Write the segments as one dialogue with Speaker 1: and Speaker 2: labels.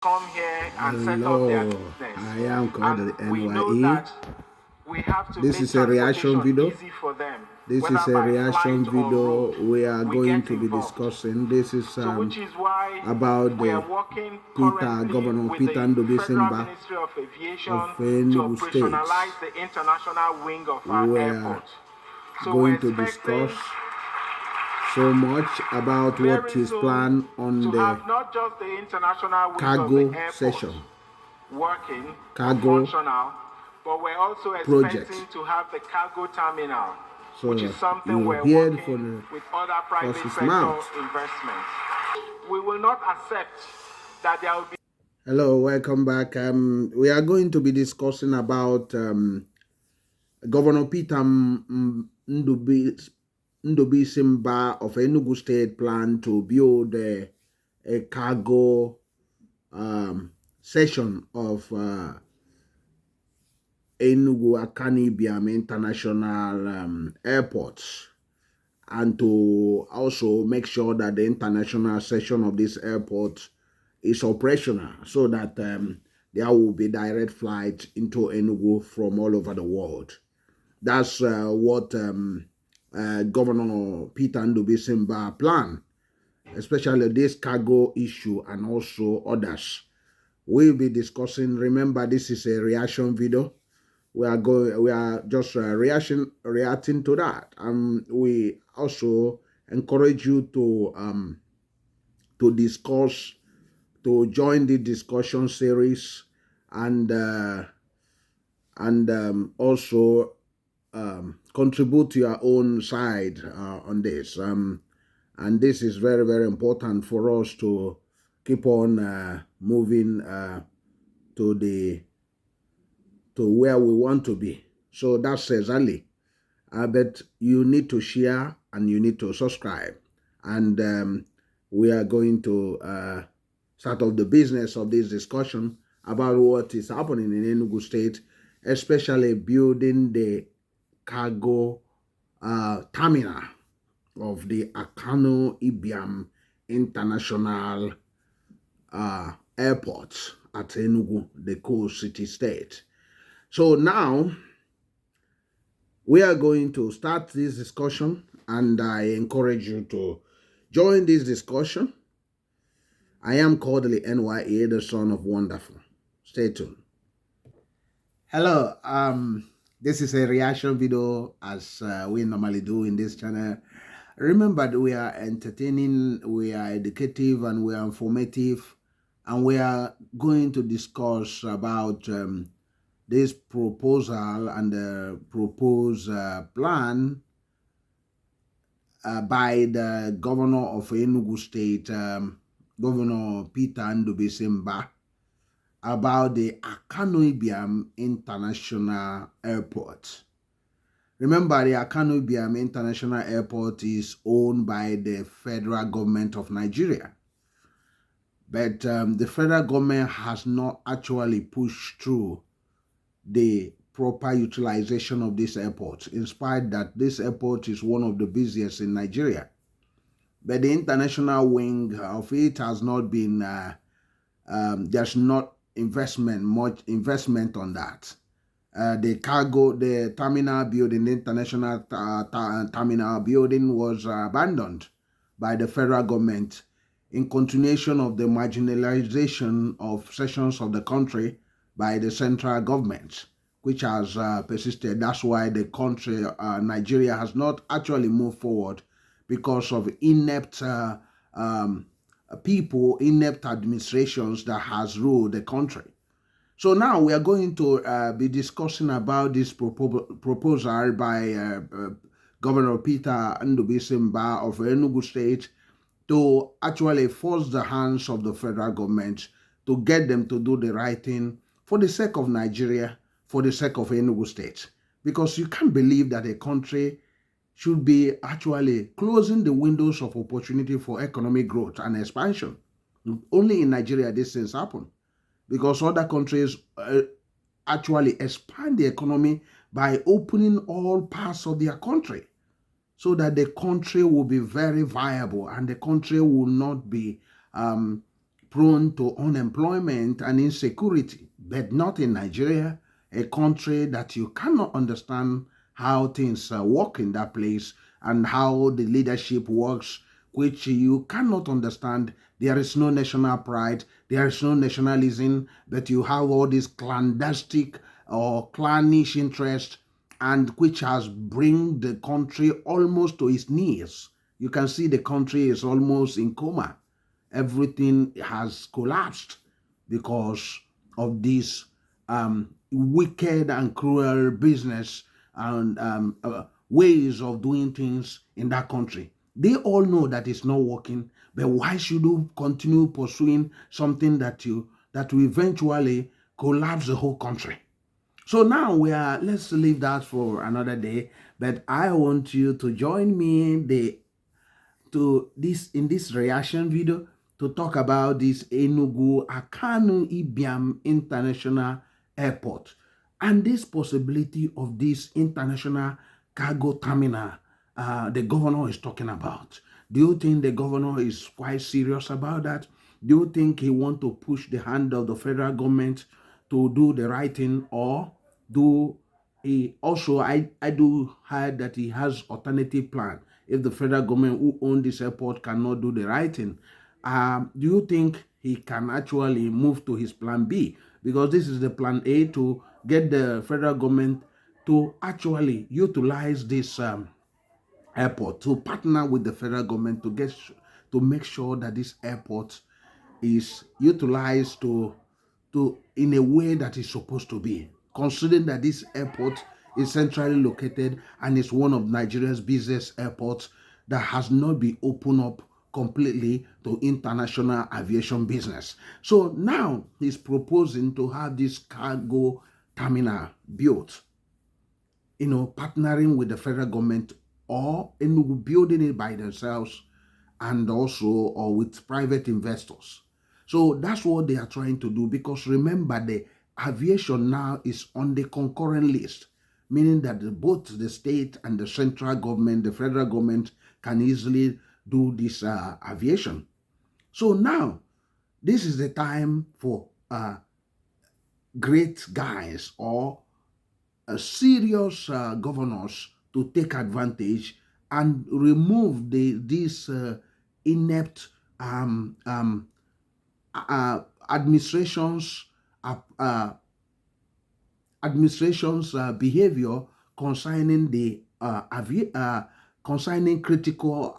Speaker 1: come here and set up their
Speaker 2: Hello,
Speaker 1: business.
Speaker 2: I am
Speaker 1: And we know
Speaker 2: Kodili-nye.
Speaker 1: that we have to
Speaker 2: This
Speaker 1: make
Speaker 2: is a reaction
Speaker 1: transportation
Speaker 2: video.
Speaker 1: easy for them,
Speaker 2: This
Speaker 1: whether
Speaker 2: is a
Speaker 1: by flight
Speaker 2: reaction
Speaker 1: or road.
Speaker 2: video we are
Speaker 1: We
Speaker 2: going
Speaker 1: get
Speaker 2: to be
Speaker 1: involved.
Speaker 2: discussing. This is
Speaker 1: So, which is why
Speaker 2: about
Speaker 1: we are
Speaker 2: the
Speaker 1: working currently
Speaker 2: Governor
Speaker 1: with
Speaker 2: Peter
Speaker 1: the Federal
Speaker 2: Simba
Speaker 1: Ministry of Aviation
Speaker 2: of
Speaker 1: to
Speaker 2: Enugu State.
Speaker 1: operationalize the international wing of our
Speaker 2: We are
Speaker 1: airport. So, we're
Speaker 2: going to
Speaker 1: expecting
Speaker 2: discuss so much about what
Speaker 1: very
Speaker 2: is
Speaker 1: soon
Speaker 2: planned on
Speaker 1: to
Speaker 2: the
Speaker 1: have not just the international wing of the
Speaker 2: cargo
Speaker 1: airport
Speaker 2: session,
Speaker 1: working or
Speaker 2: cargo
Speaker 1: functional, but we're also
Speaker 2: project.
Speaker 1: expecting to have the cargo terminal, which is
Speaker 2: So
Speaker 1: something
Speaker 2: you
Speaker 1: we're
Speaker 2: hear
Speaker 1: working
Speaker 2: from
Speaker 1: with other
Speaker 2: the
Speaker 1: private
Speaker 2: horse's
Speaker 1: sector
Speaker 2: mouth.
Speaker 1: investments. We will not accept that there will be.
Speaker 2: Hello, welcome back. We are going to be discussing about Governor Peter Simba of Enugu State plan to build a cargo session of Enugu Akani-Ibiam International Airport, and to also make sure that the international section of this airport is operational so that there will be direct flights into Enugu from all over the world. That's what Governor Peter Simba plan, especially this cargo issue and also others. We'll be discussing. Remember, this is a reaction video. We are just reacting to that. We also encourage you to discuss, to join the discussion series, and also contribute to your own side on this. And this is very, very important for us to keep on moving to where we want to be. So that's exactly. But you need to share and you need to subscribe. And we are going to start off the business of this discussion about what is happening in Enugu State, especially building the cargo terminal of the Akano-Ibiam International Airport at Enugu, the coast city state. So now we are going to start this discussion, and I encourage you to join this discussion. I am Kodili-nye, the son of wonderful. Stay tuned. Hello, this is a reaction video as we normally do in this channel. Remember that we are entertaining, we are educative, and we are informative, and we are going to discuss about this proposal and the proposed plan by the governor of Enugu State, Governor Peter Simba, about the Akano-Ibiam International Airport. Remember, the Akano-Ibiam International Airport is owned by the federal government of Nigeria. But the federal government has not actually pushed through the proper utilization of this airport, in spite that this airport is one of the busiest in Nigeria. But the international wing of it has not been, there's not much investment on that. The terminal building, the international terminal building was abandoned by the federal government in continuation of the marginalization of sections of the country by the central government, which has persisted. That's why the country, Nigeria, has not actually moved forward because of inept people, inept administrations that has ruled the country. So now we are going to be discussing about this proposal by Governor Peter Simba of Enugu State to actually force the hands of the federal government to get them to do the right thing for the sake of Nigeria, for the sake of Enugu State. Because you can't believe that a country should be actually closing the windows of opportunity for economic growth and expansion. Only in Nigeria these things happen, because other countries actually expand the economy by opening all parts of their country so that the country will be very viable and the country will not be prone to unemployment and insecurity, but not in Nigeria, a country that you cannot understand how things work in that place and how the leadership works, which you cannot understand. There is no national pride, there is no nationalism, but you have all this clandestine or clannish interest, and which has bring the country almost to its knees. You can see the country is almost in coma. Everything has collapsed because of this wicked and cruel business and ways of doing things in that country. They all know that it's not working, but why should you continue pursuing something that will eventually collapse the whole country? So now let's leave that for another day. But I want you to join me in this reaction video to talk about this Enugu Akanu Ibiam International Airport and this possibility of this international cargo terminal the governor is talking about. Do you think the governor is quite serious about that? Do you think he want to push the hand of the federal government to do the right thing, or do he also, I do heard that he has alternative plan if the federal government who own this airport cannot do the right thing? Do you think he can actually move to his plan B? Because this is the plan A, to get the federal government to actually utilize this airport, to partner with the federal government to make sure that this airport is utilized to in a way that is supposed to be, considering that this airport is centrally located and is one of Nigeria's busiest airports that has not been opened up completely to international aviation business. So now he's proposing to have this cargo terminal built, partnering with the federal government or building it by themselves, and also or with private investors. So that's what they are trying to do, because remember, the aviation now is on the concurrent list, meaning that both the state and the central government, the federal government, can easily do this aviation. So now, this is the time for great guys or serious governors to take advantage and remove these inept administrations behavior concerning the concerning critical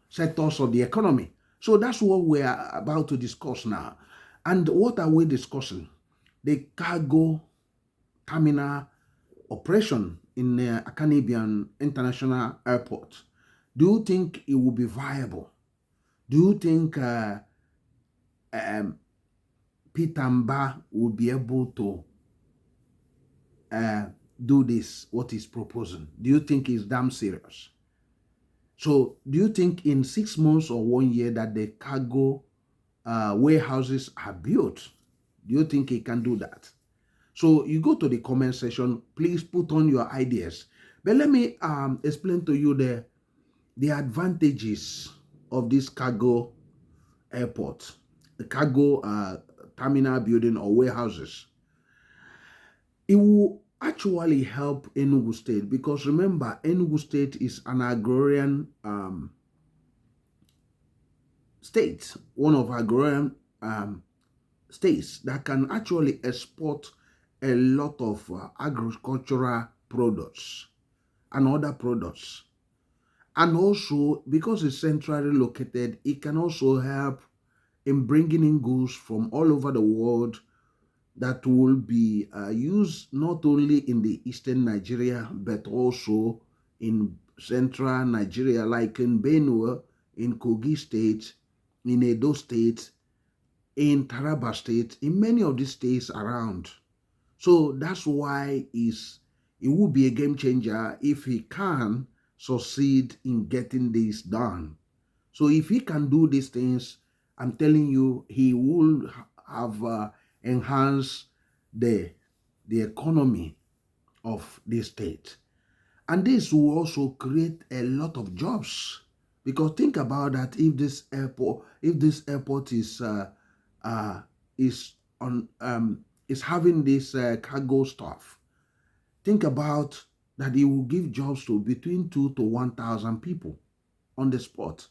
Speaker 2: sectors of the economy. So that's what we are about to discuss now. And what are we discussing? The cargo terminal operation in the Akanu International Airport. Do you think it will be viable? Do you think Petermba will be able to do this, what he's proposing? Do you think he's damn serious? So do you think in 6 months or 1 year that the cargo warehouses are built? Do you think he can do that? So you go to the comment section, please put on your ideas. But let me explain to you the advantages of this cargo airport, the cargo terminal building or warehouses. It will actually help Enugu State, because remember, Enugu State is an agrarian state, one of agrarian states that can actually export a lot of agricultural products and other products. And also, because it's centrally located, it can also help in bringing in goods from all over the world that will be used not only in the eastern Nigeria, but also in central Nigeria, like in Benue, in Kogi State, in Edo State, in Taraba State, in many of these states around. So that's why it will be a game changer if he can succeed in getting this done. So if he can do these things, I'm telling you, he will have enhanced the economy of this state. And this will also create a lot of jobs Because think about that, if this airport is on is having this cargo stuff, think about that it will give jobs to between 2 to 1,000 people on the spot.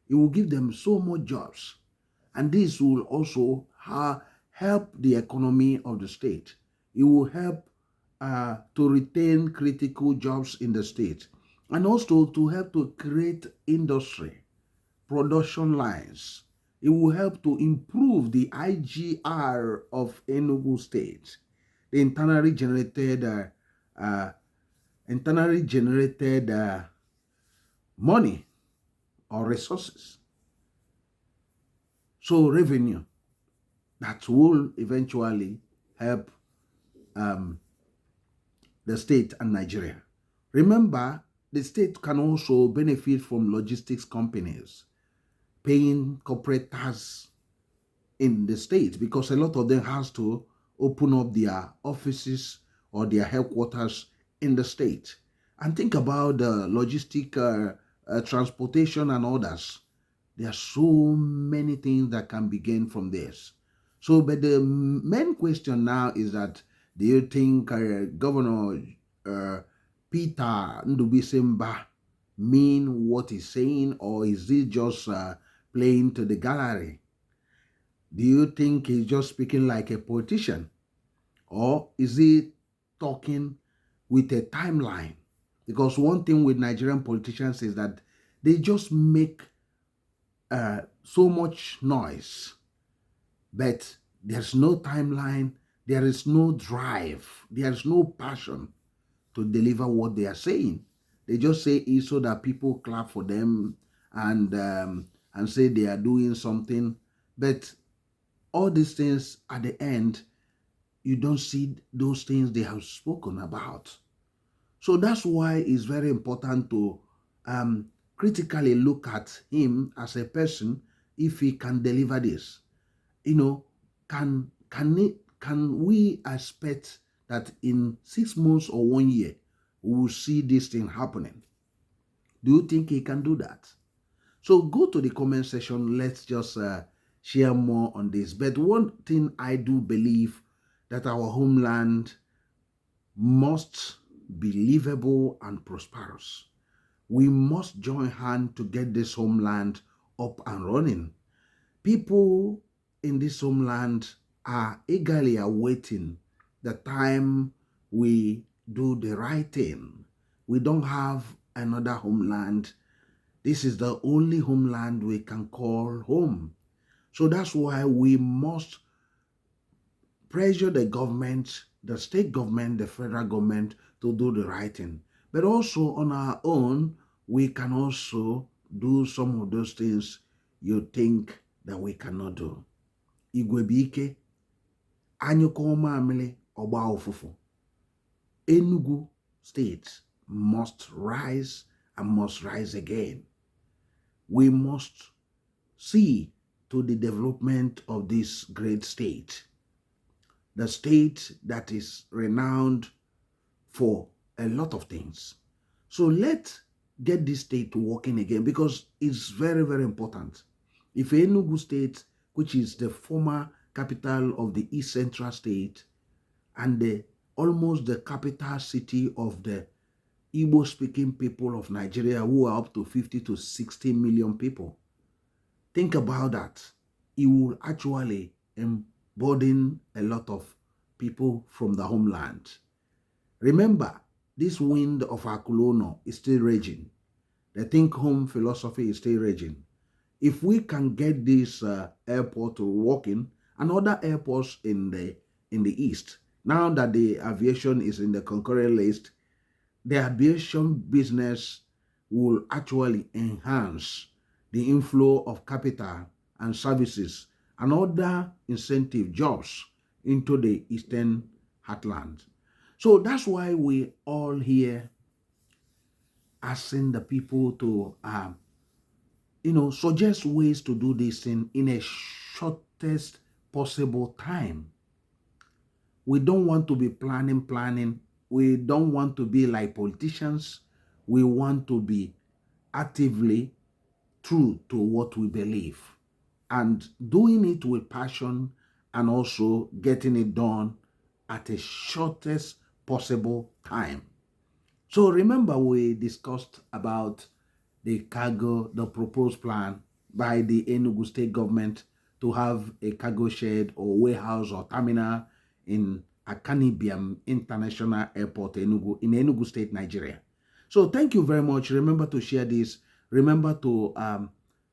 Speaker 2: It will give them so much jobs. And this will also help the economy of the state. It will help to retain critical jobs in the state, and also to help to create industry, production lines. It will help to improve the IGR of Enugu State, the internally generated money or resources. So revenue that will eventually help the state and Nigeria. Remember, the state can also benefit from logistics companies paying corporate tax in the state, because a lot of them has to open up their offices or their headquarters in the state. And think about the logistic transportation and others. There are so many things that can be gained from this. So, but the main question now is that, do you think Governor Peter Mba mean what he's saying, or is he just playing to the gallery? Do you think he's just speaking like a politician, or is he talking with a timeline? Because one thing with Nigerian politicians is that they just make so much noise, but there's no timeline, there is no drive, there is no passion to deliver what they are saying. They just say it so that people clap for them and say they are doing something. But all these things at the end, you don't see those things they have spoken about. So that's why it's very important to critically look at him as a person, if he can deliver this. Can we expect that in 6 months or 1 year we will see this thing happening? Do you think he can do that? So go to the comment section. Let's just share more on this. But one thing I do believe, that our homeland must be livable and prosperous. We must join hands to get this homeland up and running. People in this homeland are eagerly awaiting the time we do the right thing. We don't have another homeland. This is the only homeland we can call home. So that's why we must pressure the government, the state government, the federal government to do the right thing. But also on our own, we can also do some of those things you think that we cannot do. Igwebike, anyuko mamili, oba ofufu. Enugu State must rise and must rise again. We must see to the development of this great state, the state that is renowned for a lot of things. So let's get this state working again, because it's very, very important. If Enugu State, which is the former capital of the East Central State and almost the capital city of the Igbo-speaking people of Nigeria, who are up to 50 to 60 million people, think about that. It will actually embolden a lot of people from the homeland. Remember, this wind of Akulono is still raging. The think home philosophy is still raging. If we can get this airport working, and other airports in the east, now that the aviation is in the concurrent list, the aviation business will actually enhance the inflow of capital and services and other incentive jobs into the eastern heartland. So that's why we all here asking the people to suggest ways to do this thing in a shortest possible time. We don't want to be planning. We don't want to be like politicians. We want to be actively true to what we believe and doing it with passion and also getting it done at a shortest possible time. So remember we discussed about the proposed plan by the Enugu state government to have a cargo shed or warehouse or terminal in Akanibiam International Airport, Enugu, in Enugu State, Nigeria. So thank you very much. Remember to share this. Remember to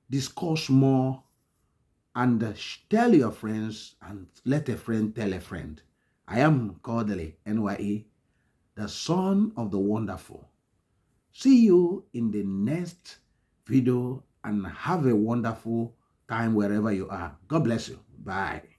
Speaker 2: discuss more and tell your friends and let a friend tell a friend. I am Kodili-nye, the son of the wonderful. See you in the next video and have a wonderful time wherever you are. God bless you. Bye.